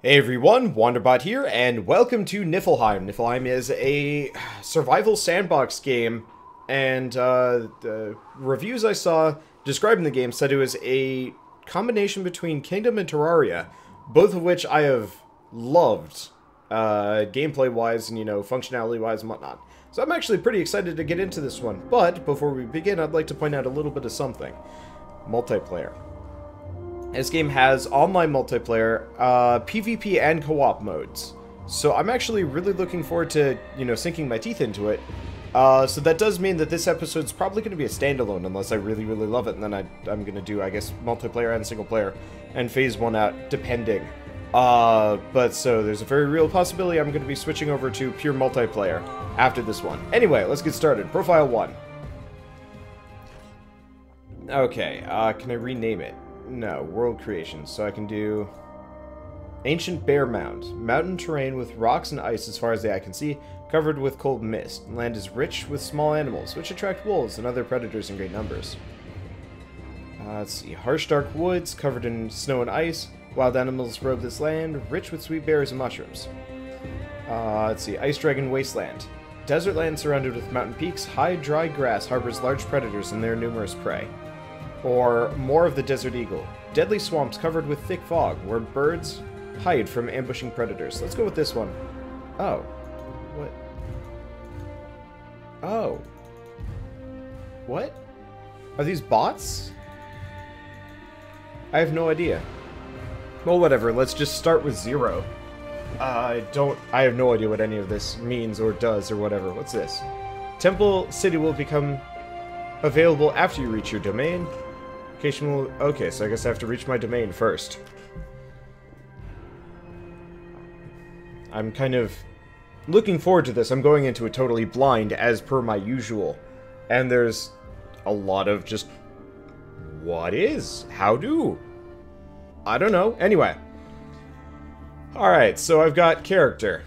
Hey everyone, Wanderbot here, and welcome to Niffelheim. Niffelheim is a survival sandbox game, and the reviews I saw describing the game said it was a combination between Kingdom and Terraria, both of which I have loved, gameplay-wise and, functionality-wise and whatnot. So I'm actually pretty excited to get into this one, but before we begin, I'd like to point out a little bit of something. Multiplayer. This game has online multiplayer, PvP and co-op modes. So I'm actually really looking forward to, sinking my teeth into it. So that does mean that this episode's probably going to be a standalone unless I really, really love it. And then I'm going to do, I guess, multiplayer and single player and phase one out, depending. But so there's a very real possibility I'm going to be switching over to pure multiplayer after this one. Anyway, let's get started. Profile 1. Okay, can I rename it? No, world creation. So I can do ancient bear mound. Mountain terrain with rocks and ice as far as the eye can see, covered with cold mist. Land is rich with small animals, which attract wolves and other predators in great numbers. Let's see. Harsh dark woods, covered in snow and ice. Wild animals roam this land, rich with sweet berries and mushrooms. Let's see. Ice dragon wasteland. Desert land surrounded with mountain peaks. High dry grass harbors large predators and their numerous prey. Or more of the desert eagle. Deadly swamps covered with thick fog, where birds hide from ambushing predators. Let's go with this one. Oh. What? Oh. What? Are these bots? I have no idea. Well, whatever. Let's just start with 0. I have no idea what any of this means or does or whatever. What's this? Temple City will become available after you reach your domain. Okay, so I guess I have to reach my domain first. I'm kind of looking forward to this. I'm going into it totally blind, as per my usual. And there's a lot of just... What is? How do? I don't know. Anyway. Alright, so I've got character.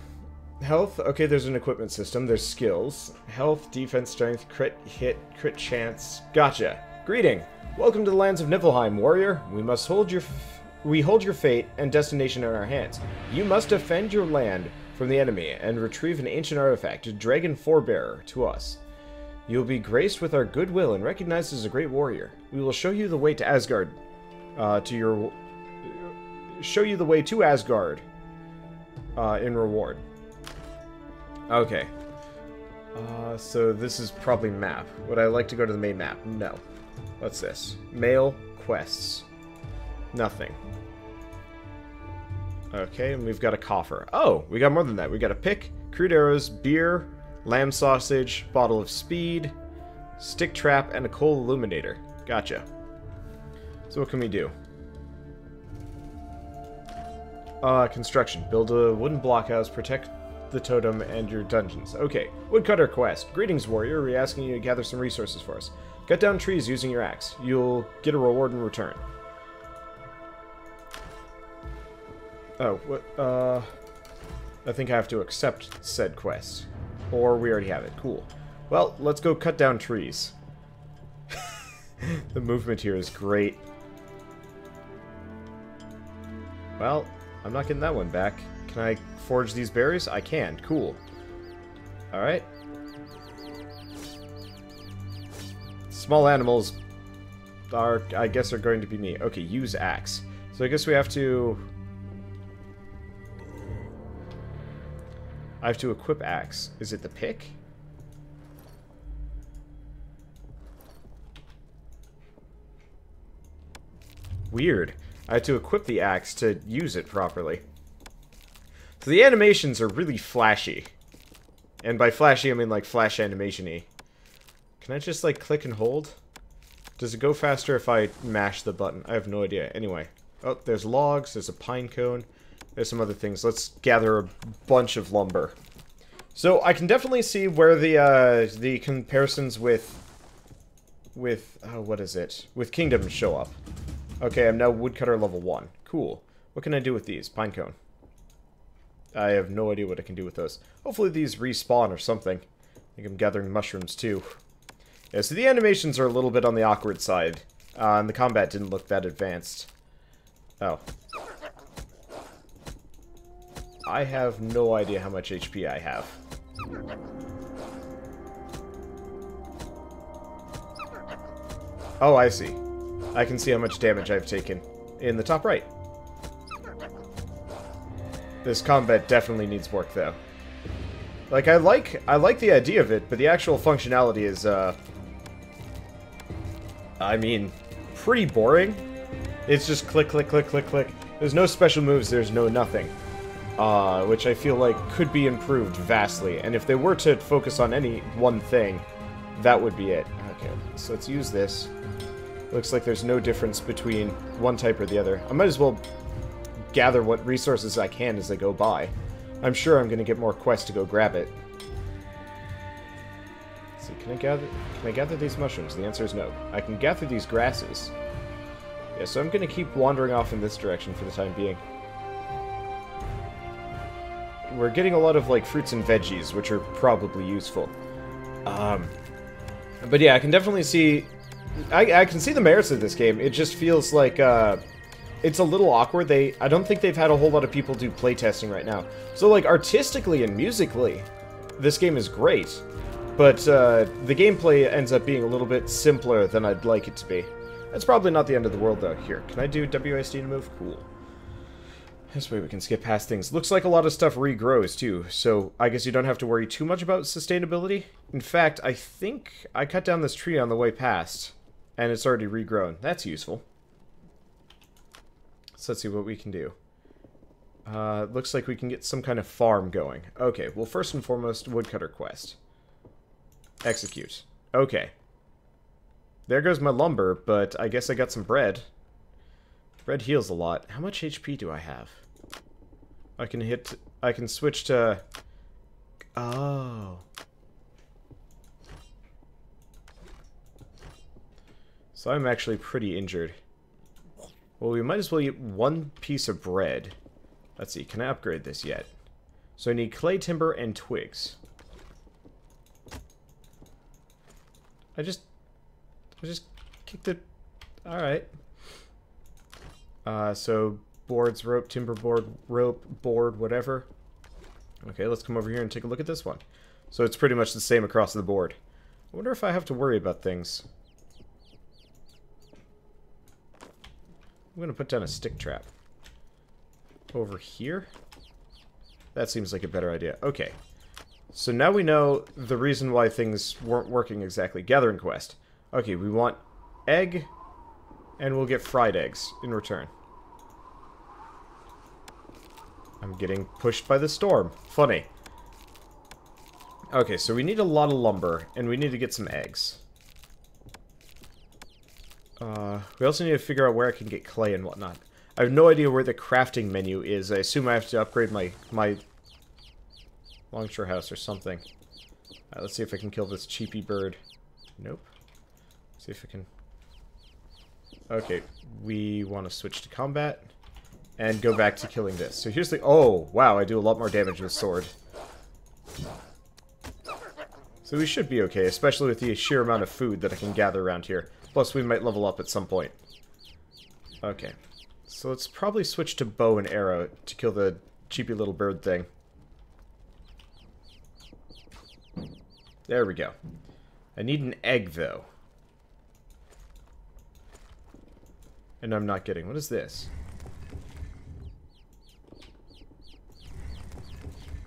Health. Okay, there's an equipment system. There's skills. Health, defense, strength, crit, hit, crit chance. Gotcha. Greeting. Welcome to the lands of Niffelheim, warrior. We hold your fate and destination in our hands. You must defend your land from the enemy and retrieve an ancient artifact, a dragon forebearer, to us. You will be graced with our goodwill and recognized as a great warrior. We will show you the way to Asgard. Show you the way to Asgard. In reward. Okay. So this is probably map. Would I like to go to the main map? No. What's this? Mail, quests. Nothing. Okay, and we've got a coffer. Oh, we got more than that. We got a pick, crude arrows, beer, lamb sausage, bottle of speed, stick trap, and a coal illuminator. Gotcha. So what can we do? Construction. Build a wooden blockhouse, protect the totem, and your dungeons. Okay, woodcutter quest. Greetings, warrior. We're asking you to gather some resources for us. Cut down trees using your axe. You'll get a reward in return. Oh, what, I think I have to accept said quest. Or we already have it. Cool. Well, let's go cut down trees. The movement here is great. Well, I'm not getting that one back. Can I forge these berries? I can. Cool. Alright. Small animals are, I guess, are going to be me. Okay, use axe. So I guess we have to... I have to equip axe. Is it the pick? Weird. I have to equip the axe to use it properly. So the animations are really flashy. And by flashy, I mean like flash animation-y. Can I just, like, click and hold? Does it go faster if I mash the button? I have no idea. Anyway. Oh, there's logs. There's a pine cone. There's some other things. Let's gather a bunch of lumber. So, I can definitely see where the comparisons with... oh, what is it? With Kingdom show up. Okay, I'm now woodcutter level 1. Cool. What can I do with these? Pine cone. I have no idea what I can do with those. Hopefully these respawn or something. I think I'm gathering mushrooms, too. Yeah, so the animations are a little bit on the awkward side. And the combat didn't look that advanced. Oh. I have no idea how much HP I have. Oh, I see. I can see how much damage I've taken in the top right. This combat definitely needs work, though. Like, I like the idea of it, but the actual functionality is, I mean, pretty boring. It's just click, click, click, click, click. There's no special moves, there's no nothing. Which I feel like could be improved vastly. And if they were to focus on any one thing, that would be it. Okay, so let's use this. Looks like there's no difference between one type or the other. I might as well gather what resources I can as I go by. I'm sure I'm going to get more quests to go grab it. Let's see, can I gather these mushrooms? The answer is no. I can gather these grasses. Yeah, so I'm going to keep wandering off in this direction for the time being. We're getting a lot of, like, fruits and veggies, which are probably useful. But yeah, I can definitely see... I can see the merits of this game. It just feels like, it's a little awkward. I don't think they've had a whole lot of people do playtesting right now. So, like, artistically and musically, this game is great. But, the gameplay ends up being a little bit simpler than I'd like it to be. That's probably not the end of the world, though. Here, can I do WSD to move? Cool. This way we can skip past things. Looks like a lot of stuff regrows, too. So, I guess you don't have to worry too much about sustainability. In fact, I think I cut down this tree on the way past. And it's already regrown. That's useful. So let's see what we can do. Looks like we can get some kind of farm going. Okay, well, first and foremost, woodcutter quest. Execute. Okay. There goes my lumber, but I guess I got some bread. Bread heals a lot. How much HP do I have? I can switch to... Oh. So I'm actually pretty injured. Well, we might as well eat one piece of bread. Let's see, can I upgrade this yet? So I need clay, timber, and twigs. I just kicked it. Alright. So boards, rope, timber board, rope, board, whatever. Okay, let's come over here and take a look at this one. So it's pretty much the same across the board. I wonder if I have to worry about things. I'm going to put down a stick trap. Over here? That seems like a better idea. Okay. So now we know the reason why things weren't working exactly. Gathering quest. Okay, we want egg, and we'll get fried eggs in return. I'm getting pushed by the storm. Funny. Okay, so we need a lot of lumber, and we need to get some eggs. We also need to figure out where I can get clay and whatnot. I have no idea where the crafting menu is. I assume I have to upgrade my longshore house or something. Alright, let's see if I can kill this cheapy bird. Nope. See if I can... Okay, we want to switch to combat and go back to killing this. So here's the... Oh, wow, I do a lot more damage with sword. So we should be okay, especially with the sheer amount of food that I can gather around here. Plus, we might level up at some point. Okay. So let's probably switch to bow and arrow to kill the cheapy little bird thing. There we go. I need an egg, though. And I'm not getting... What is this?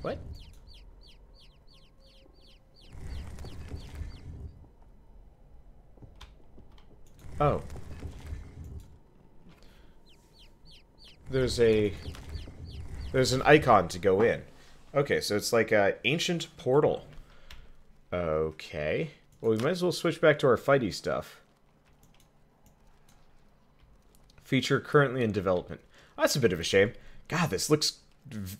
What? Oh. There's an icon to go in. Okay, so it's like an ancient portal. Okay. Well, we might as well switch back to our fighty stuff. Feature currently in development. That's a bit of a shame. God, this looks...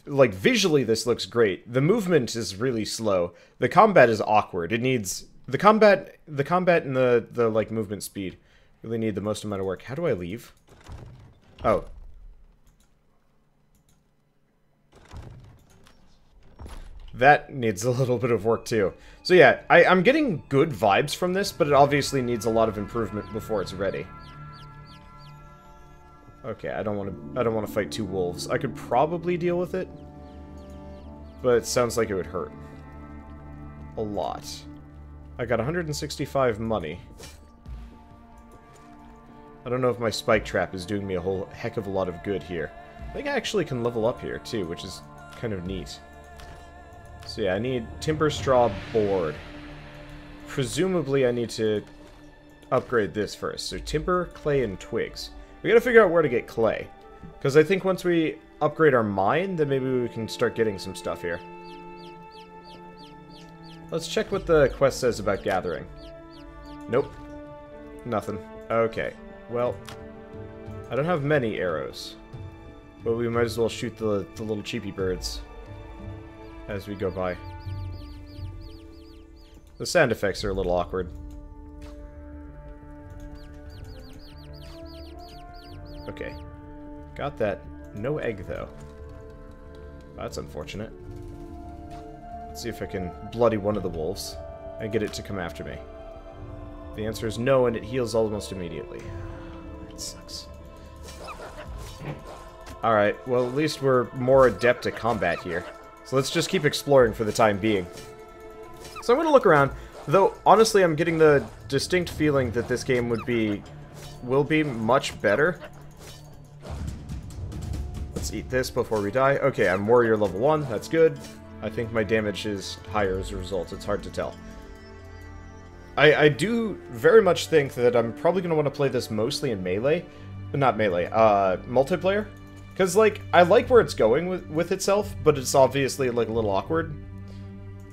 Like, visually, this looks great. The movement is really slow. The combat is awkward. It needs... The combat and the like, movement speed really need the most amount of work. How do I leave? Oh. That needs a little bit of work, too. So yeah, I'm getting good vibes from this, but it obviously needs a lot of improvement before it's ready. Okay, I don't want to fight two wolves. I could probably deal with it. but it sounds like it would hurt. A lot. I got 165 money. I don't know if my spike trap is doing me a whole heck of a lot of good here. I think I actually can level up here, too, which is kind of neat. So yeah, I need timber, straw, board. Presumably I need to upgrade this first. So timber, clay, and twigs. We gotta figure out where to get clay. Because I think once we upgrade our mine, then maybe we can start getting some stuff here. Let's check what the quest says about gathering. Nope. Nothing. Okay. Well, I don't have many arrows. But we might as well shoot the little cheapy birds as we go by. The sound effects are a little awkward. Okay. Got that. No egg, though. That's unfortunate. Let's see if I can bloody one of the wolves and get it to come after me. The answer is no, and it heals almost immediately. That sucks. Alright, well at least we're more adept at combat here. So let's just keep exploring for the time being. So I'm going to look around, though honestly I'm getting the distinct feeling that this game will be much better. Let's eat this before we die. Okay, I'm warrior level 1, that's good. I think my damage is higher as a result, it's hard to tell. I do very much think that I'm probably going to want to play this mostly in melee. Not melee, multiplayer. Because, like, I like where it's going with itself, but it's obviously, like, a little awkward.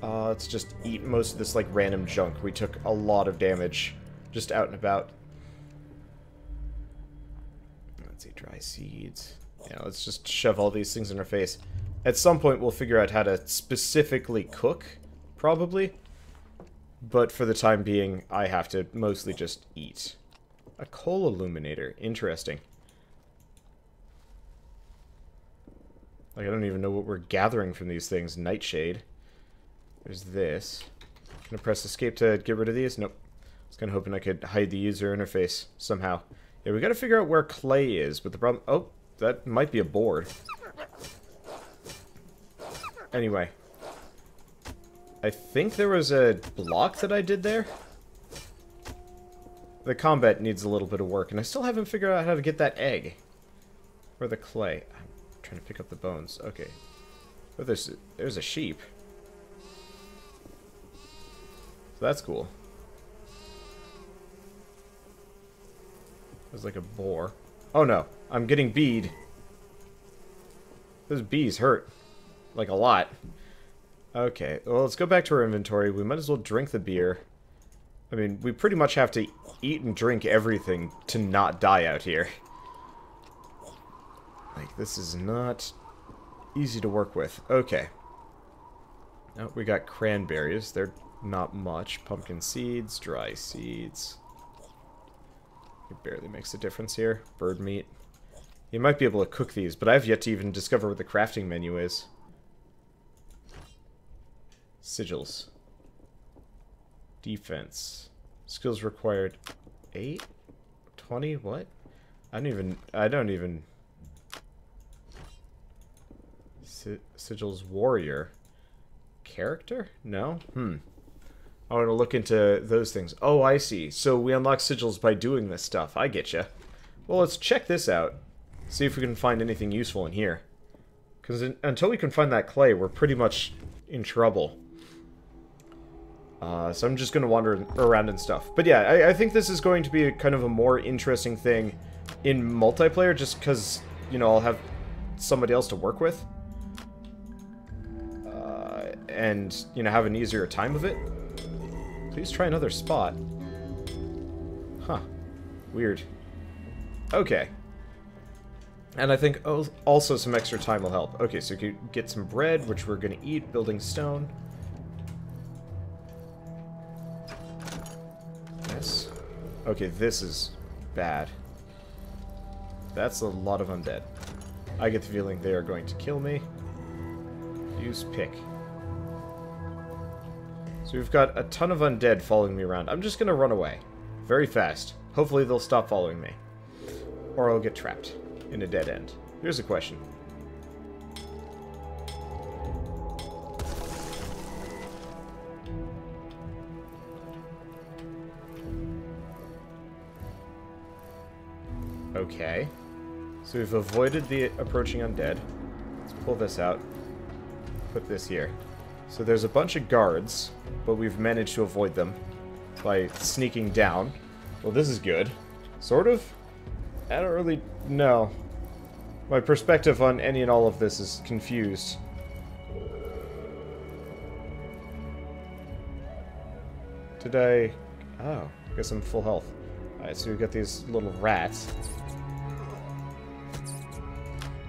Let's just eat most of this, like, random junk. We took a lot of damage just out and about. Let's see, dry seeds. Yeah, let's just shove all these things in our face. At some point, we'll figure out how to specifically cook, probably. But for the time being, I have to mostly just eat. A coal illuminator. Interesting. Like, I don't even know what we're gathering from these things. Nightshade. There's this. Can I press escape to get rid of these? Nope. I was kind of hoping I could hide the user interface somehow. Yeah, we gotta figure out where clay is, but the problem... Oh, that might be a board. Anyway. I think there was a block that I did there. The combat needs a little bit of work, and I still haven't figured out how to get that egg. Or the clay. I'm trying to pick up the bones. Okay. Oh, there's a sheep. So that's cool. There's like a boar. Oh no, I'm getting bead. Those bees hurt. Like a lot. Okay, well, let's go back to our inventory. We might as well drink the beer. I mean, we pretty much have to eat and drink everything to not die out here. Like, this is not easy to work with. Okay. Oh, we got cranberries. They're not much. Pumpkin seeds, dry seeds. It barely makes a difference here. Bird meat. You might be able to cook these, but I've yet to even discover what the crafting menu is. Sigils. Defense. Skills required 8? 20? What? I don't even... Sigils warrior. Character? No? I want to look into those things. Oh, I see. So we unlock sigils by doing this stuff. I get you. Well, let's check this out. See if we can find anything useful in here. Because until we can find that clay, we're pretty much in trouble. So I'm just going to wander around and stuff. But yeah, I think this is going to be a kind of a more interesting thing in multiplayer, just because, you know, I'll have somebody else to work with. And, you know, have an easier time of it. Please try another spot. Huh. Weird. Okay. And I think also some extra time will help. Okay, so you could get some bread, which we're going to eat, building stone. Yes. Okay, this is bad. That's a lot of undead. I get the feeling they are going to kill me. Use pick. So we've got a ton of undead following me around. I'm just going to run away. Very fast. Hopefully they'll stop following me. Or I'll get trapped in a dead end. Here's a question. Okay. So we've avoided the approaching undead. Let's pull this out. Put this here. So there's a bunch of guards, but we've managed to avoid them by sneaking down. Well, this is good. Sort of? I don't really know. My perspective on any and all of this is confused. Did I... Oh, I guess I'm full health. Alright, so we've got these little rats.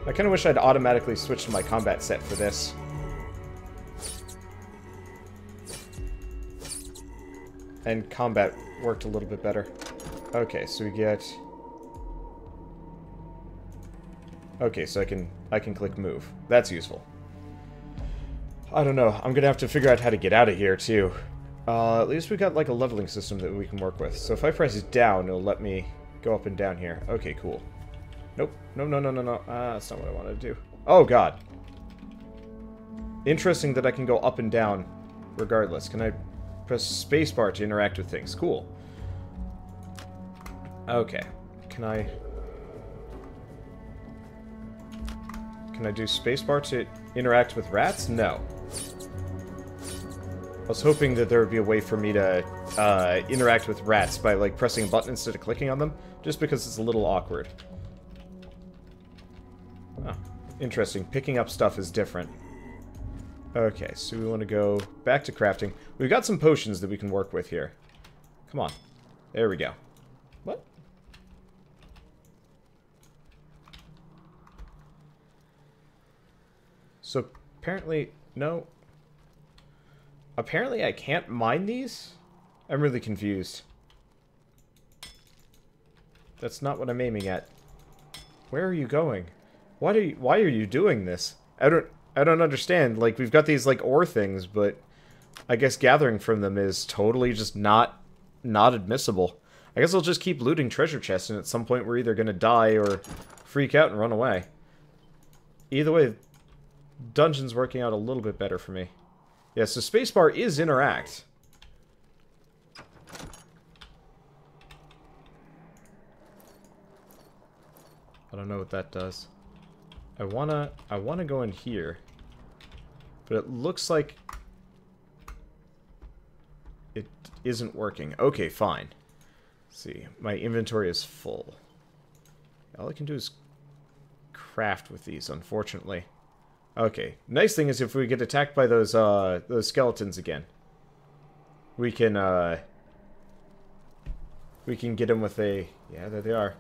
I kind of wish I'd automatically switched to my combat set for this. And combat worked a little bit better. Okay, so we get... Okay, so I can click move. That's useful. I don't know. I'm gonna have to figure out how to get out of here, too. At least we got, like, a leveling system that we can work with. So if I press down, it'll let me go up and down here. Okay, cool. Nope. No. That's not what I wanted to do. Oh, God. Interesting that I can go up and down regardless. Can I press spacebar to interact with things? Cool. Okay. Can I do spacebar to interact with rats? No. I was hoping that there would be a way for me to interact with rats by, like, pressing a button instead of clicking on them, just because it's a little awkward. Oh, interesting. Picking up stuff is different. Okay, so we want to go back to crafting. We've got some potions that we can work with here. Come on. There we go. What? So, apparently... No. Apparently I can't mine these? I'm really confused. That's not what I'm aiming at. Where are you going? Why are you doing this? I don't understand. Like, we've got these, like, ore things, but I guess gathering from them is totally just not admissible. I guess I'll just keep looting treasure chests, and at some point we're either gonna die or freak out and run away. Either way, dungeon's working out a little bit better for me. Yeah, so spacebar is interact. I don't know what that does. I wanna go in here, but it looks like it isn't working. Okay, fine. Let's see, my inventory is full. All I can do is craft with these, unfortunately. Okay, nice thing is if we get attacked by those skeletons again, we can get them with a... Yeah, there they are.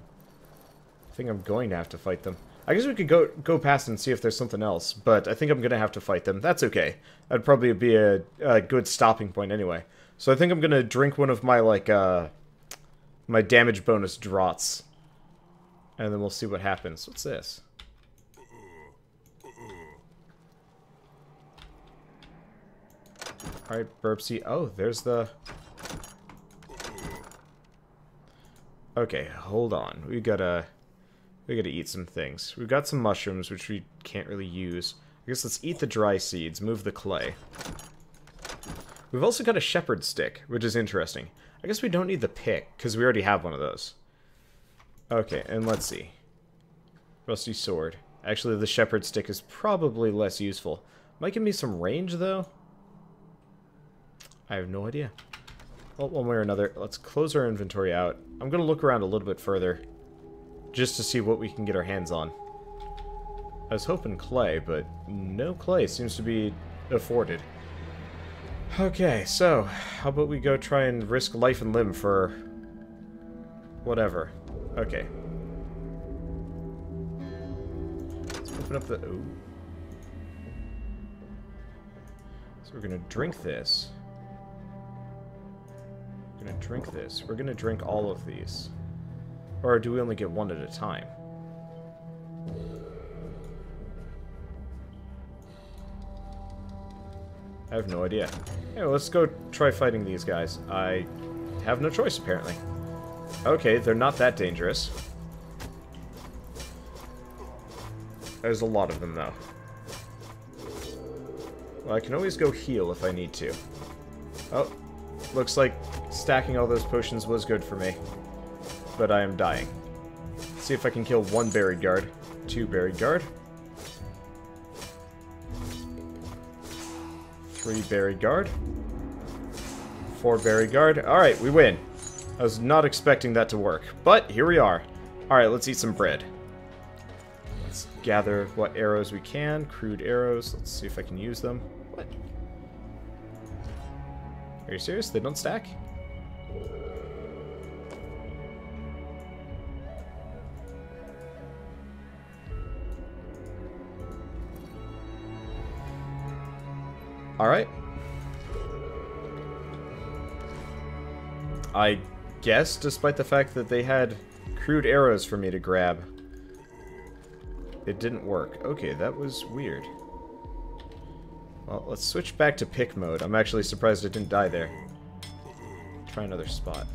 I think I'm going to have to fight them. I guess we could go past and see if there's something else, but I think I'm going to have to fight them. That's okay. That'd probably be a good stopping point anyway. So I think I'm going to drink one of my, like, my damage bonus draughts. And then we'll see what happens. What's this? Alright, Burpsy. Oh, there's the... Okay, hold on. We gotta eat some things. We've got some mushrooms, which we can't really use. I guess let's eat the dry seeds, move the clay. We've also got a shepherd stick, which is interesting. I guess we don't need the pick, because we already have one of those. Okay, and let's see. Rusty sword. Actually, the shepherd stick is probably less useful. Might give me some range, though. I have no idea. Well, one way or another, let's close our inventory out. I'm going to look around a little bit further, just to see what we can get our hands on. I was hoping clay, but no clay seems to be afforded. Okay, so, how about we go try and risk life and limb for... whatever. Okay. Let's open up the... Ooh. So we're gonna drink this. We're gonna drink this. We're gonna drink all of these. Or do we only get one at a time? I have no idea. Yeah, let's go try fighting these guys. I have no choice, apparently. Okay, they're not that dangerous. There's a lot of them, though. Well, I can always go heal if I need to. Oh, looks like stacking all those potions was good for me. But I am dying. Let's see if I can kill 1 buried guard. 2 buried guard. 3 buried guard. 4 buried guard. Alright, we win. I was not expecting that to work, but here we are. Alright, let's eat some bread. Let's gather what arrows we can. Crude arrows. Let's see if I can use them. What? Are you serious? They don't stack? Alright. I guess, despite the fact that they had crude arrows for me to grab, it didn't work. Okay, that was weird. Well, let's switch back to pick mode. I'm actually surprised it didn't die there. Try another spot.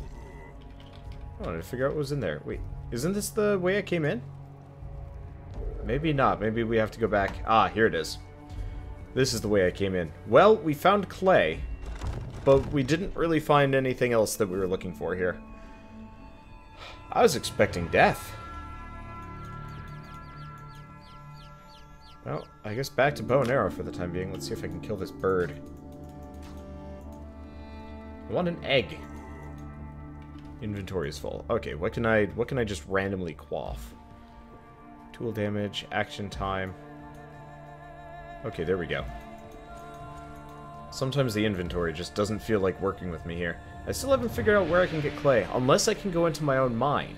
I wanted to figure out what was in there. Wait, isn't this the way I came in? Maybe not. Maybe we have to go back. Ah, here it is. This is the way I came in. Well, we found clay, but we didn't really find anything else that we were looking for here. I was expecting death. Well, I guess back to bow and arrow for the time being. Let's see if I can kill this bird. I want an egg. Inventory is full. Okay, what can I just randomly quaff? Tool damage, action time. Okay, there we go. Sometimes the inventory just doesn't feel like working with me here. I still haven't figured out where I can get clay, unless I can go into my own mine.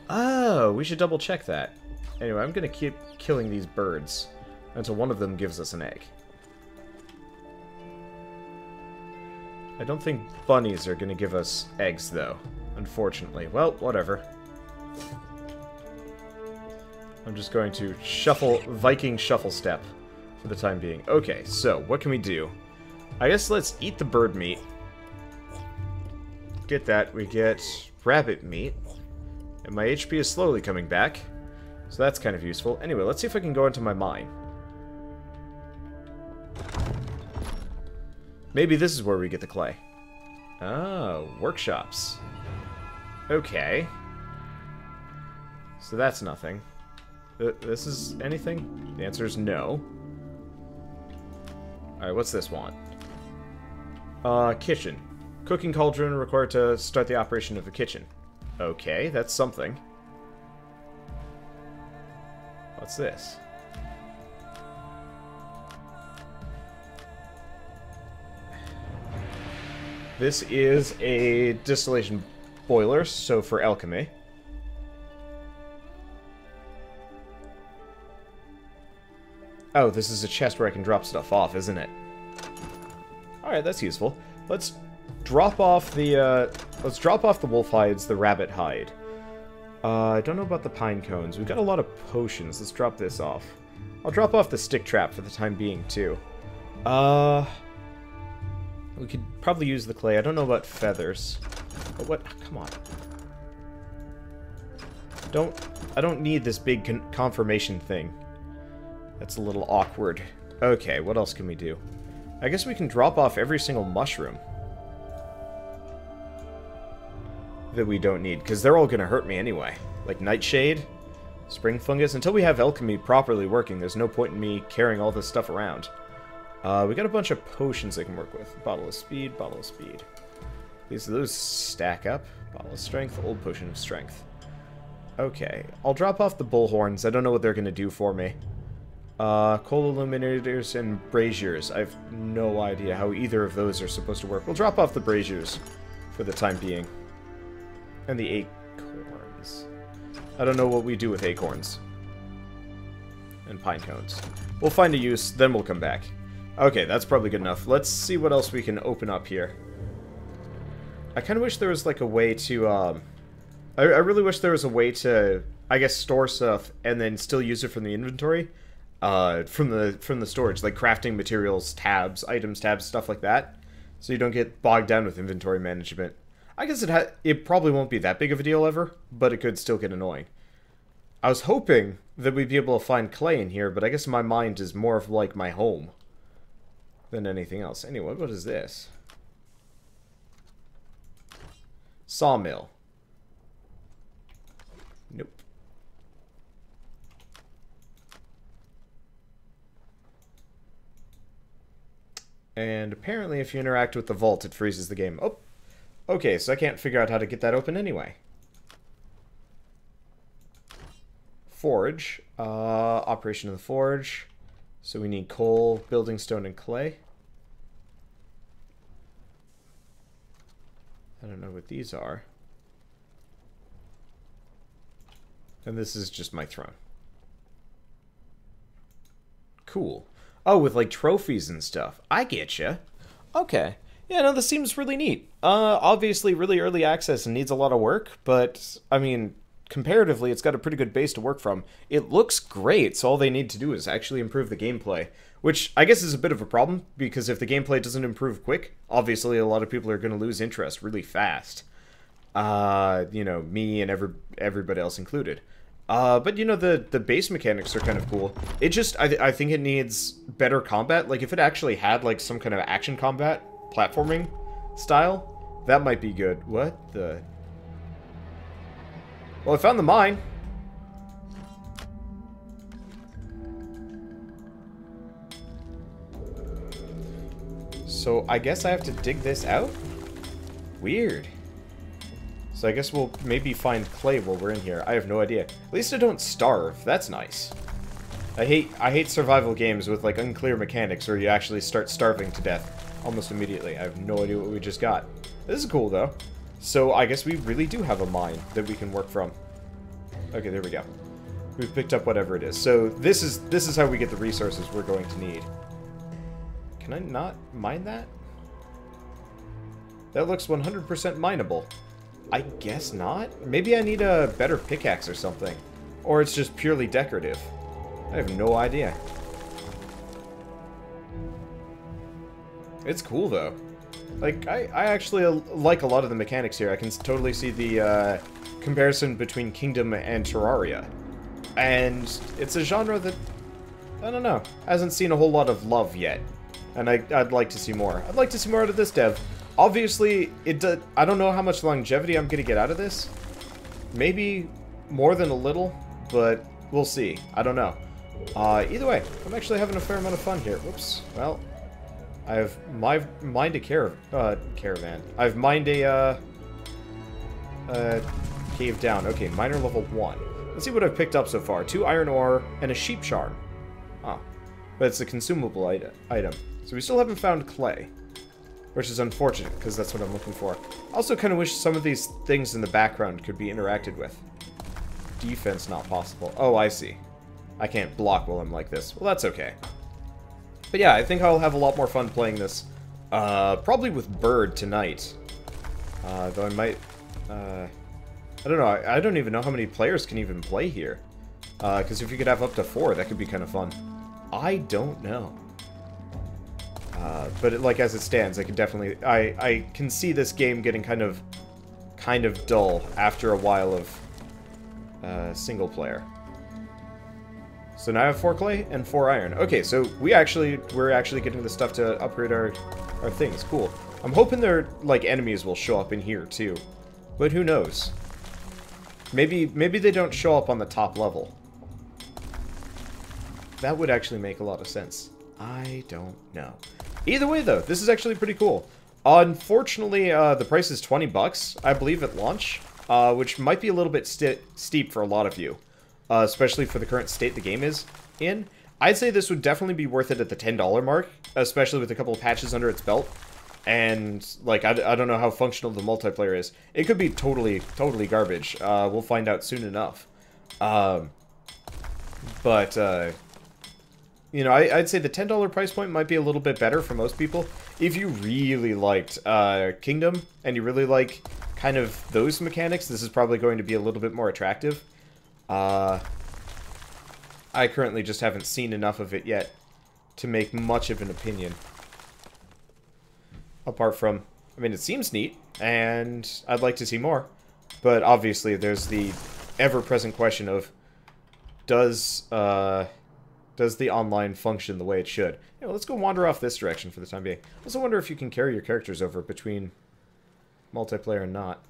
Oh, we should double check that. Anyway, I'm gonna keep killing these birds until one of them gives us an egg. I don't think bunnies are gonna give us eggs, though, unfortunately. Well, whatever. I'm just going to Viking shuffle step for the time being. Okay, so what can we do? I guess let's eat the bird meat. Get that. We get rabbit meat. And my HP is slowly coming back. So that's kind of useful. Anyway, let's see if I can go into my mine. Maybe this is where we get the clay. Oh, workshops. Okay. So that's nothing. This is anything? The answer is no. Alright, what's this want? Kitchen. Cooking cauldron required to start the operation of the kitchen. Okay, that's something. What's this? This is a distillation boiler, so for alchemy. Oh, this is a chest where I can drop stuff off, isn't it? Alright, that's useful. Let's drop off the wolf hides, the rabbit hide. I don't know about the pine cones. We've got a lot of potions. Let's drop this off. I'll drop off the stick trap for the time being, too. We could probably use the clay. I don't know about feathers. But what? Come on. I don't need this big confirmation thing. That's a little awkward. Okay, what else can we do? I guess we can drop off every single mushroom that we don't need, because they're all going to hurt me anyway. Like nightshade, spring fungus. Until we have alchemy properly working, there's no point in me carrying all this stuff around. We got a bunch of potions I can work with. Bottle of speed, bottle of speed. Those stack up. Bottle of strength, old potion of strength. Okay, I'll drop off the bullhorns. I don't know what they're going to do for me. Coal illuminators and braziers. I have no idea how either of those are supposed to work. We'll drop off the braziers for the time being. And the acorns. I don't know what we do with acorns. And pine cones. We'll find a use, then we'll come back. Okay, that's probably good enough. Let's see what else we can open up here. I kind of wish there was like a way to, I really wish there was a way to, I guess, store stuff and then still use it from the inventory. From the storage, like crafting materials, tabs, items, tabs, stuff like that. So you don't get bogged down with inventory management. I guess it probably won't be that big of a deal ever, but it could still get annoying. I was hoping that we'd be able to find clay in here, but I guess my mind is more of like my home than anything else. Anyway, what is this? Sawmill. Nope. And apparently if you interact with the vault, it freezes the game. Oh, okay, so I can't figure out how to get that open anyway. Forge. Operation of the forge. So we need coal, building stone, and clay. I don't know what these are. And this is just my throne. Cool. Oh, with like trophies and stuff. I getcha. Okay. Yeah, no, this seems really neat. Obviously really early access and needs a lot of work, but, I mean, comparatively, it's got a pretty good base to work from. It looks great, so all they need to do is actually improve the gameplay. Which, I guess is a bit of a problem, because if the gameplay doesn't improve quick, obviously a lot of people are going to lose interest really fast. You know, me and everybody else included. But, you know, the base mechanics are kind of cool. It just, I think it needs better combat. Like, if it actually had, like, some kind of action combat, platforming style, that might be good. What the... Well, I found the mine. So, I guess I have to dig this out? Weird. So I guess we'll maybe find clay while we're in here. I have no idea. At least I don't starve. That's nice. I hate survival games with, like, unclear mechanics where you actually start starving to death almost immediately. I have no idea what we just got. This is cool, though. So I guess we really do have a mine that we can work from. Okay, there we go. We've picked up whatever it is. So this is how we get the resources we're going to need. Can I not mine that? That looks 100% mineable. I guess not? Maybe I need a better pickaxe or something. Or it's just purely decorative. I have no idea. It's cool, though. Like, I actually like a lot of the mechanics here. I can totally see the comparison between Kingdom and Terraria. And it's a genre that, I don't know, hasn't seen a whole lot of love yet. And I'd like to see more. I'd like to see more out of this dev. Obviously, I don't know how much longevity I'm going to get out of this. Maybe more than a little, but we'll see. I don't know. Either way, I'm actually having a fair amount of fun here. Whoops. Well, I have mined a caravan. I've mined a cave down. Okay, miner level 1. Let's see what I've picked up so far. 2 iron ore and a sheep charm. Oh, but it's a consumable item. So we still haven't found clay. Which is unfortunate, because that's what I'm looking for. I also kind of wish some of these things in the background could be interacted with. Defense not possible. Oh, I see. I can't block while I'm like this. Well, that's okay. But yeah, I think I'll have a lot more fun playing this. Probably with Bird tonight. Though I might... I don't know. I don't even know how many players can even play here. Because if you could have up to 4, that could be kind of fun. I don't know. But like as it stands, I can definitely I can see this game getting kind of dull after a while of single player. So now I have 4 clay and 4 iron. Okay, so we're actually getting the stuff to upgrade our things. Cool. I'm hoping their like enemies will show up in here too, but who knows? Maybe they don't show up on the top level. That would actually make a lot of sense. I don't know. Either way, though, this is actually pretty cool. Unfortunately, the price is $20, I believe, at launch, which might be a little bit steep for a lot of you, especially for the current state the game is in. I'd say this would definitely be worth it at the $10 mark, especially with a couple of patches under its belt. And, like, I don't know how functional the multiplayer is. It could be totally garbage. We'll find out soon enough. You know, I'd say the $10 price point might be a little bit better for most people. If you really liked Kingdom, and you really like kind of those mechanics, this is probably going to be a little bit more attractive. I currently just haven't seen enough of it yet to make much of an opinion. Apart from, I mean, it seems neat, and I'd like to see more. But obviously, there's the ever-present question of, does the online function the way it should? Yeah, well, let's go wander off this direction for the time being. I also wonder if you can carry your characters over between multiplayer and not.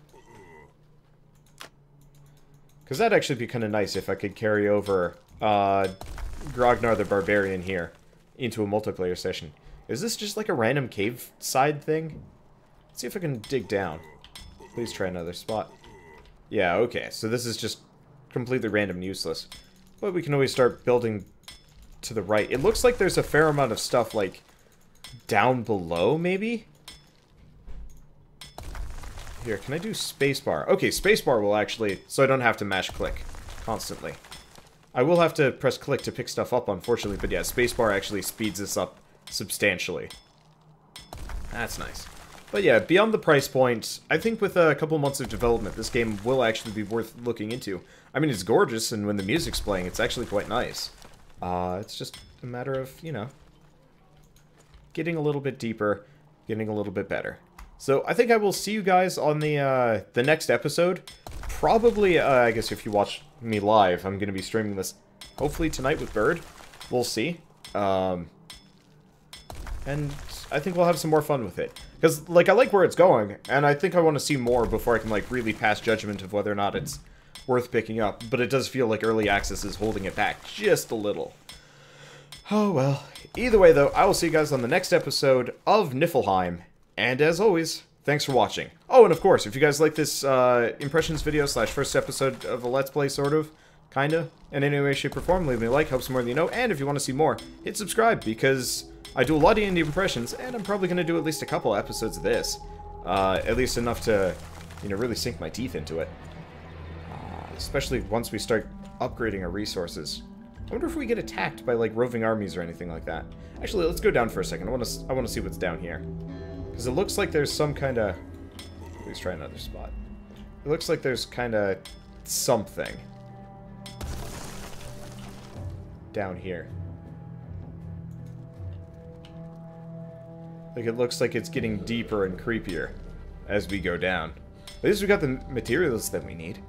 Because that'd actually be kind of nice if I could carry over Grognar the Barbarian here into a multiplayer session. Is this just like a random cave side thing? Let's see if I can dig down. Please try another spot. Yeah, okay. So this is just completely random and useless. But we can always start building to the right. It looks like there's a fair amount of stuff, like, down below, maybe? Here, can I do spacebar? Okay, spacebar will actually... So I don't have to mash click constantly. I will have to press click to pick stuff up, unfortunately. But yeah, spacebar actually speeds this up substantially. That's nice. But yeah, beyond the price point, I think with a couple months of development, this game will actually be worth looking into. I mean, it's gorgeous, and when the music's playing, it's actually quite nice. It's just a matter of, you know, getting a little bit deeper, getting a little bit better. So I think I will see you guys on the next episode. Probably, I guess if you watch me live, I'm going to be streaming this hopefully tonight with Bird. We'll see. And I think we'll have some more fun with it. Because, like, I like where it's going, and I think I want to see more before I can, like, really pass judgment of whether or not it's worth picking up. But it does feel like early access is holding it back just a little. Oh, well. Either way, though, I will see you guys on the next episode of Niffelheim. And as always, thanks for watching. Oh, and of course, if you guys like this impressions video / first episode of a Let's Play, sort of, kinda, in any way, shape, or form, leave me a like, helps more than you know. And if you want to see more, hit subscribe, because I do a lot of indie impressions, and I'm probably going to do at least a couple episodes of this. At least enough to, you know, really sink my teeth into it. Especially once we start upgrading our resources. I wonder if we get attacked by, like, roving armies or anything like that. Actually, let's go down for a second. I want to see what's down here. Because it looks like there's some kind of... Please try another spot. It looks like there's kind of something down here. Like, it looks like it's getting deeper and creepier as we go down. At least we got the materials that we need.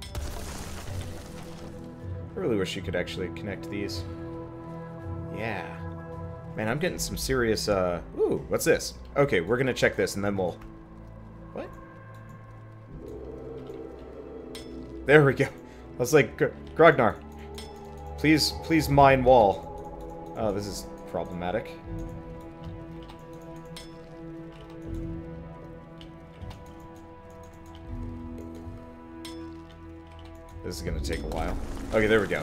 I really wish you could actually connect these. Yeah. Man, I'm getting some serious, Ooh, what's this? Okay, we're gonna check this and then we'll... What? There we go. I was like, Grognar, please mine wall. Oh, this is problematic. This is gonna take a while. Okay, there we go.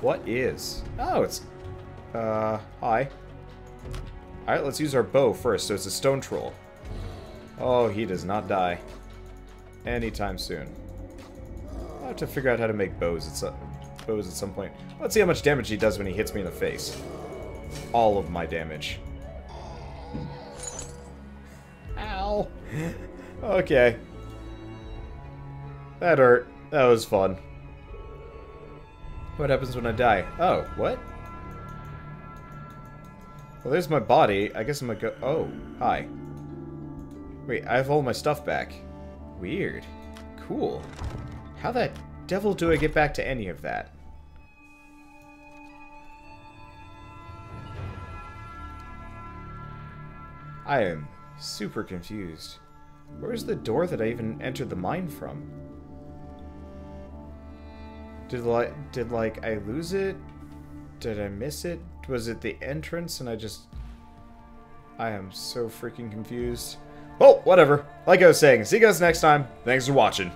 What is... Oh, it's... hi. Alright, let's use our bow first. So it's a stone troll. Oh, he does not die. Anytime soon. I'll have to figure out how to make bows at some point. Let's see how much damage he does when he hits me in the face. All of my damage. Ow! Okay. That hurt. That was fun. What happens when I die? Oh, what? Well, there's my body. I guess I'm gonna go... Oh, hi. Wait, I have all my stuff back. Weird. Cool. How the devil do I get back to any of that? I am super confused. Where's the door that I even entered the mine from? Did like, I lose it? Did I miss it? Was it the entrance and I am so freaking confused. Well, whatever. Like I was saying, see you guys next time. Thanks for watching.